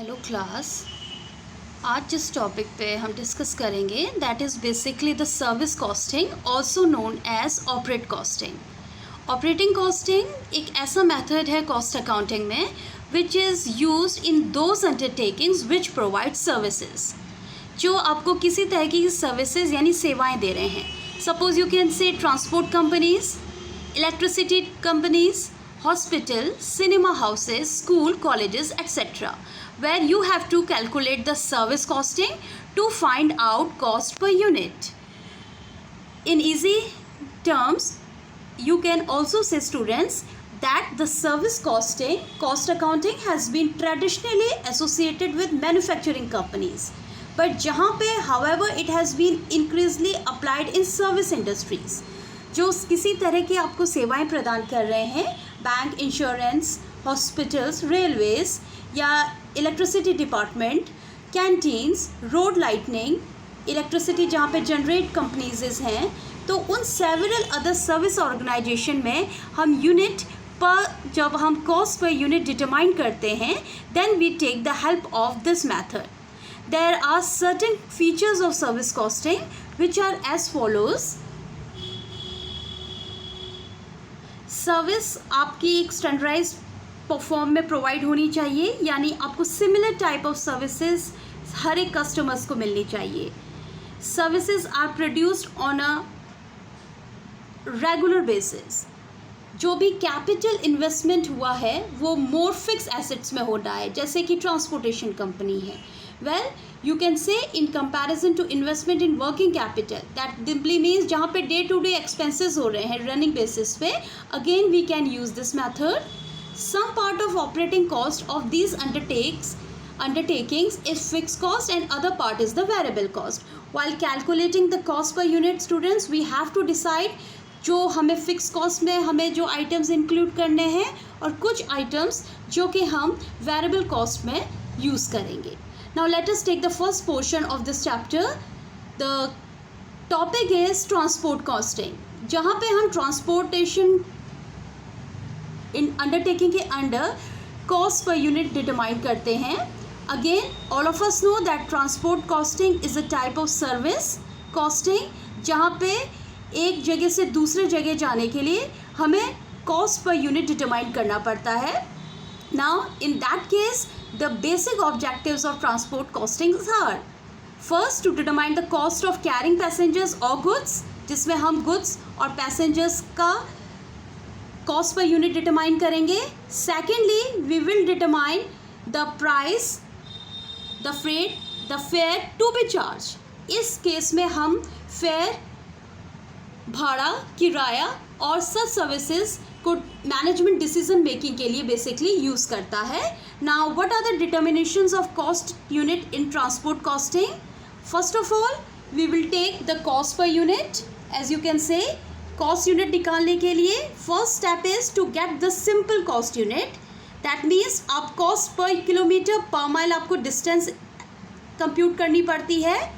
Hello class. आज जिस topic पे हम डिस्कस करेंगे that is basically the service costing also known as operate costing. Operating costing एक ऐसा मेथड है कॉस्ट अकाउंटिंग में which is used in those undertakings which provide services, जो आपको किसी तरह की सर्विसेज यानी सेवाएं दे रहे हैं। सपोज यू कैन से transport companies, electricity companies, hospital, cinema houses, school, colleges, etc., where you have to calculate the service costing to find out cost per unit. In easy terms, you can also say, students, that the service costing, cost accounting has been traditionally associated with manufacturing companies, but जहाँ पे however it has been increasingly applied in service industries, जो किसी तरह की आपको सेवाएं प्रदान कर रहे हैं, बैंक, इंश्योरेंस, हॉस्पिटल्स, रेलवेज या electricity department, canteens, road lightning, electricity जहाँ पे जनरेट कंपनीज हैं, तो उन सेवरल अदर सर्विस ऑर्गेनाइजेशन में हम यूनिट पर, जब हम कॉस्ट पर यूनिट डिटरमाइन करते हैं, then we take the help of this method. There are certain features of service costing which are as follows. Service आपकी एक स्टैंडर्डाइज फॉर्म में प्रोवाइड होनी चाहिए, यानी आपको सिमिलर टाइप ऑफ सर्विसेज हर एक कस्टमर्स को मिलनी चाहिए. Services are produced on a regular basis. जो भी कैपिटल इन्वेस्टमेंट हुआ है वो मोर फिक्स एसेट्स में होना है, जैसे कि ट्रांसपोर्टेशन कंपनी है. Well, you can say in comparison to investment in working capital, that simply means जहाँ पे day to day expenses हो रहे हैं running basis पे, again we can use this method. Some part of operating cost of these undertakings is fixed cost and other part is the variable cost. While calculating the cost per unit, students, we have to decide जो हमें fixed cost में हमें जो items include करने हैं और कुछ items जो कि हम variable cost में use करेंगे. Now let us take the first portion of this chapter. The topic is transport costing, जहाँ पे हम transportation in undertaking के under cost per unit determine करते हैं. Again, all of us know that transport costing is a type of service costing, जहाँ पे एक जगह से दूसरे जगह जाने के लिए हमें cost per unit determine करना पड़ता है. Now in that case, the basic objectives of transport costing are: first, to determine the cost of carrying passengers or goods, जिसमें हम goods और passengers का cost per unit determine करेंगे. Secondly, we will determine the price, the freight, the fare to be charged. इस case में हम fare, भाड़ा, किराया और such services को मैनेजमेंट डिसीजन मेकिंग के लिए बेसिकली यूज़ करता है. Now what are the determinations of cost unit in transport costing? First of all, we will take the cost per unit. As you can say, cost unit निकालने के लिए first step is to get the simple cost unit. That means आप cost per kilometre per mile आपको distance compute करनी पड़ती है.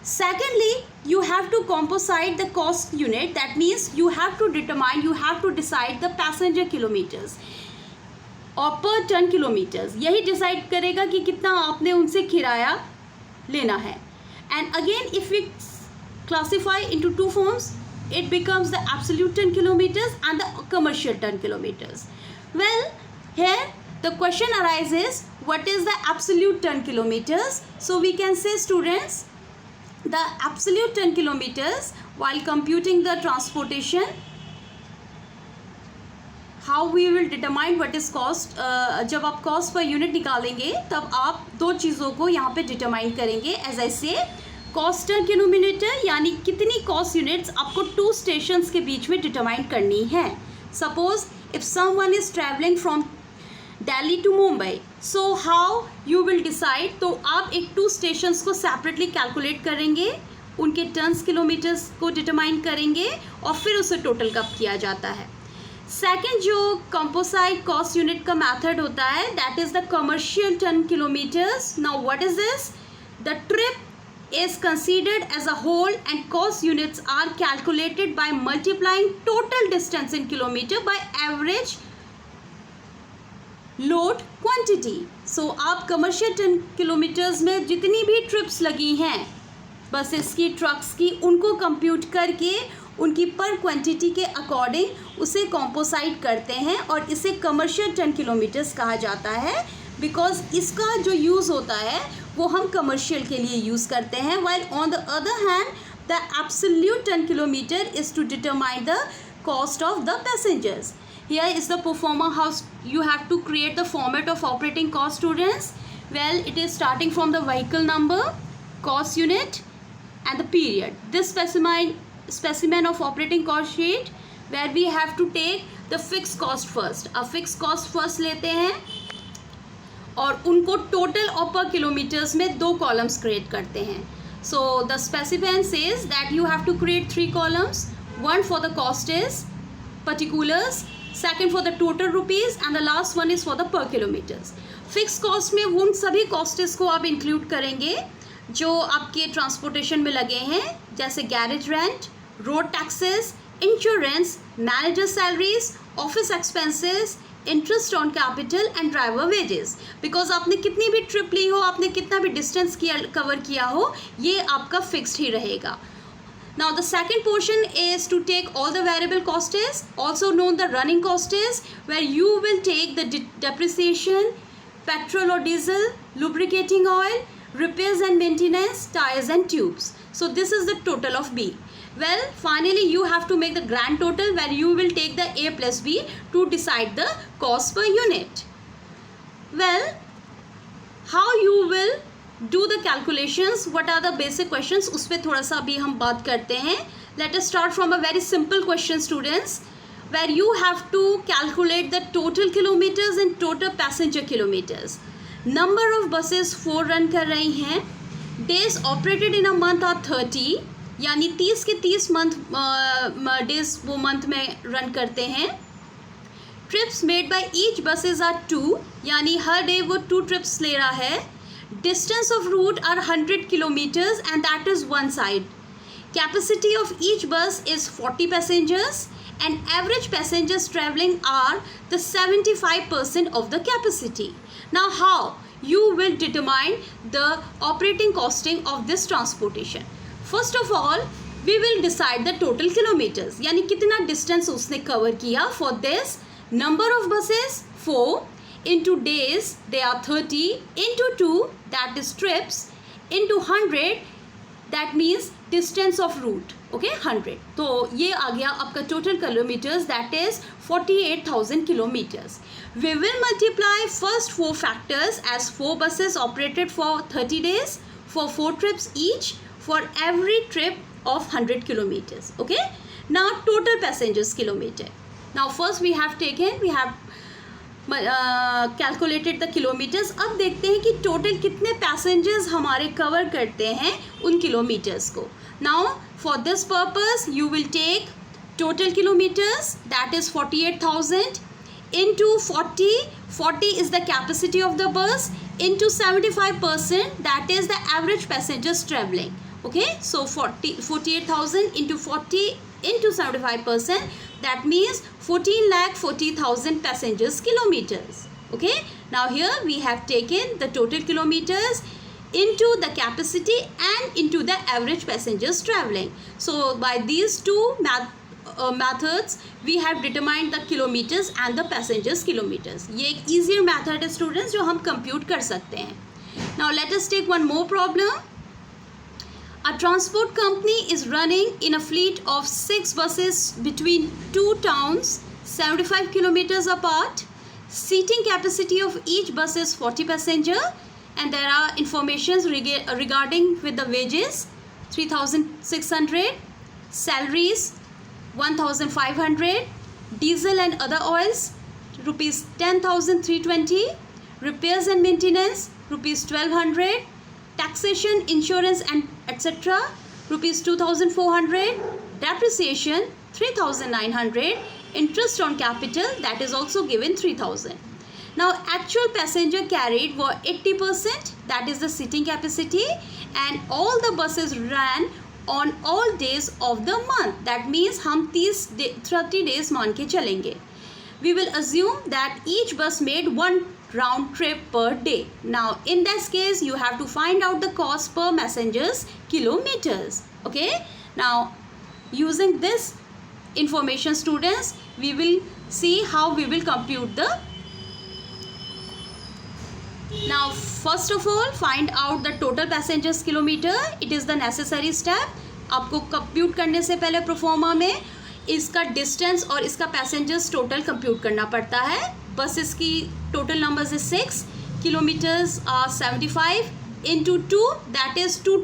Secondly, you have to composite the cost unit. That means you have to decide the passenger kilometers और per ton kilometers. यही decide करेगा कि कितना आपने उनसे किराया लेना है. And again, if we classify into two forms, it becomes the absolute ton kilometers and the commercial ton kilometers. Well, here the question arises, what is the absolute ton kilometers? So we can say, students, the absolute ton kilometers, while computing the transportation, how we will determine what is cost. जब आप cost per unit निकालेंगे तब आप दो चीज़ों को यहाँ पे determine करेंगे. As I say, cost per kilometer यानी कितनी cost units आपको 2 stations के बीच में determine करनी है. Suppose if someone is traveling from Delhi to Mumbai, so how you will decide? तो आप एक 2 स्टेशंस को सेपरेटली कैलकुलेट करेंगे, उनके टन्स किलोमीटर्स को डिटरमाइन करेंगे और फिर उसे टोटल कब किया जाता है. सेकंड जो कंपोसाइट कॉस्ट यूनिट का मेथड होता है, that is the commercial ton kilometres. Now what is this? The trip is considered as a whole and cost units are calculated by multiplying total distance in kilometer by average load quantity. सो आप commercial 10 kilometres में जितनी भी trips लगी हैं buses की, trucks की, उनको compute करके उनकी पर क्वांटिटी के अकॉर्डिंग उसे कॉम्पोसाइट करते हैं और इसे कमर्शियल 10 किलोमीटर्स कहा जाता है, बिकॉज इसका जो यूज़ होता है वो हम कमर्शियल के लिए यूज़ करते हैं. While on the other hand the absolute 10 kilometre is to determine the cost of the passengers. Here is the performer how you have to create the format of operating cost, students. Well, it is starting from the vehicle number, cost unit and the period. This specimen of operating cost sheet where we have to take the fixed cost first. अब fixed cost first लेते हैं और उनको total और per kilometers में 2 columns create करते हैं. So the specimen says that you have to create 3 columns. One for the cost is particulars, second for the total rupees and the last one is for the per kilometers. Fixed cost में उन सभी costs को आप include करेंगे जो आपके transportation में लगे हैं, जैसे garage rent, road taxes, insurance, manager salaries, office expenses, interest on capital and driver wages. Because आपने कितनी भी trip ली हो, आपने कितना भी distance cover किया हो, ये आपका fixed ही रहेगा. Now the second portion is to take all the variable costs, also known the running costs, where you will take the depreciation, petrol or diesel, lubricating oil, repairs and maintenance, tires and tubes. So this is the total of B. Well, finally you have to make the grand total where you will take the A plus B to decide the cost per unit. Well, how you will do the calculations, what are the basic questions, उस पर थोड़ा सा अभी हम बात करते हैं. Let us start from a very simple question, students, where you have to calculate the total kilometers and total passenger kilometers. Number of buses 4 run कर रही हैं. Days operated in a month are 30, यानी 30 के 30 days वो month में run करते हैं. Trips made by each buses are 2, यानी हर day वो 2 trips ले रहा है. Distance of route are 100 kilometers and that is one side. Capacity of each bus is 40 passengers and average passengers traveling are the 75% of the capacity. Now how you will determine the operating costing of this transportation? First of all, we will decide the total kilometers, यानी कितना distance उसने cover किया. For this, number of buses 4, into days they are 30, into 2 that is trips, into 100 that means distance of route. Okay, 100. तो ये आ गया आपका total kilometers, that is 48,000 kilometers. We will multiply first 4 factors as 4 buses operated for 30 days for 4 trips each for every trip of 100 kilometers. Okay, now total passengers kilometer. Now first we have calculated the kilometres. अब देखते हैं कि total कितने passengers हमारे cover करते हैं उन kilometres को. Now for this purpose you will take total kilometres that is 48,000 into 40 is the capacity of the bus into 75% that is the average passengers traveling. Okay, so 48,000 into 40 into 75%, that means 14,40,000 passengers kilometers. Okay, now here we have taken the total kilometers into the capacity and into the average passengers traveling. So by these two methods we have determined the kilometers and the passengers kilometers. ये एक easier method है students जो हम compute कर सकते हैं. Now let us take one more problem. A transport company is running in a fleet of 6 buses between 2 towns 75 kilometers apart. Seating capacity of each bus is 40 passenger and there are informations regarding with the wages 3,600, salaries 1,500, diesel and other oils rupees 10,320, repairs and maintenance rupees 1,200, taxation, insurance and etc. rupees 2,400, depreciation 3,900, interest on capital that is also given 3,000. Now actual passenger carried were 80%, that is the seating capacity, and all the buses ran on all days of the month. That means हम 30 days मान के चलेंगे. We will assume that each bus made one round trip per day. Now in this case you have to find out the cost per passengers kilometers. Okay, now using this information students, we will see how we will compute the. Now first of all find out the total passengers kilometer. It is the necessary step. आपको compute करने से पहले proforma में इसका distance और इसका passengers total compute करना पड़ता है. बस इसकी total numbers is 6 kilometres 75 into 2 that is 2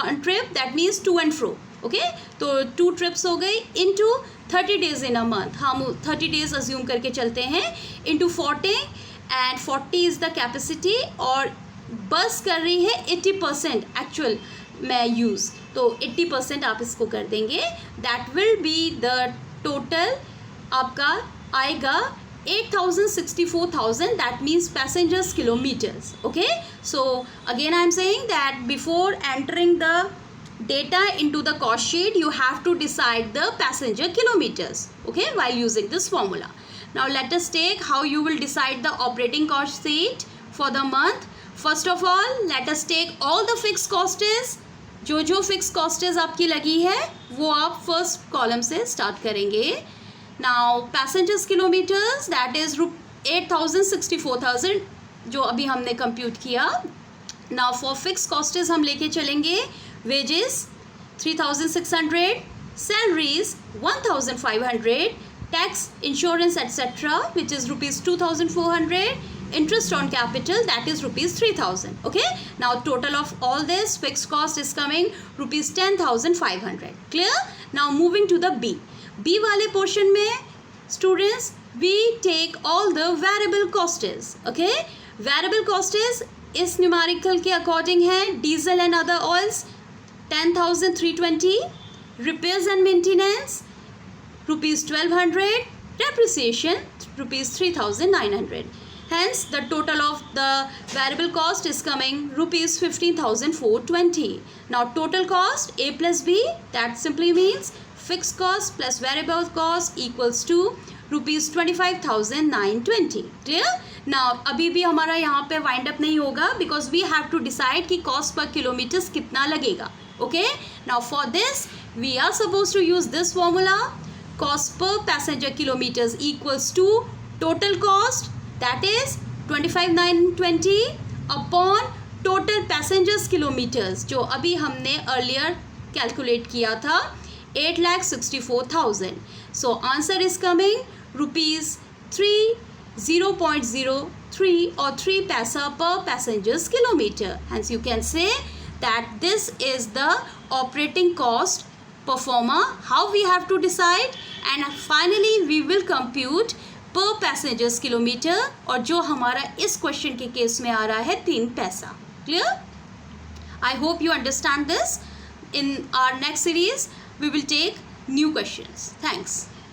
1 trip that means to and fro. Okay, तो 2 ट्रिप्स हो गई into 30 days in a month. हम 30 डेज अज्यूम करके चलते हैं into 40 and 40 is the capacity और बस कर रही है 80% एक्चुअल में यूज़. तो 80% आप इसको कर देंगे. That will be the total आपका आएगा 8,64,000. That means passengers kilometres. Okay, so again I am saying that before entering the data into the cost sheet you have to decide the passenger kilometers, okay, while using this formula. Now let us take how you will decide the operating cost sheet for the month. First of all let us take all the fixed costs. जो fixed costs आपकी लगी है वो आप first column से start करेंगे. Now passengers kilometers that is 8,64,000 जो अभी हमने कंप्यूट किया. Now for fixed costs हम लेके चलेंगे wages 3,600, salaries 1,500, tax, insurance etc. which is rupees 2,400, interest on capital that is rupees 3,000. okay, now total of all this fixed cost is coming rupees 10,500. clear? Now moving to the B वाले portion में students we take all the variable costs. okay, variable costs इस numerical के according है. Diesel and other oils 10,320, repairs and maintenance rupees 1,200, depreciation rupees 3,900. Hence the total of the variable cost is coming rupees 15,420. Now total cost A plus B, that simply means fixed cost plus variable cost equals to rupees 25,920. clear? Now अभी भी हमारा यहाँ पे wind up नहीं होगा because we have to decide कि cost per kilometers कितना लगेगा. okay, now for this we are supposed to use this formula. Cost per passenger kilometers equals to total cost that is 25,920 upon total passengers kilometers जो अभी हमने earlier calculate किया था 8,64,000. so answer is coming rupees 0.03 or 3 paisa per passengers kilometer. Hence you can say that this is the operating cost per forma, how we have to decide, and finally we will compute per passengers kilometer और जो हमारा इस question के case में आ रहा है 3 पैसा. clear? I hope you understand this. In our next series we will take new questions. Thanks.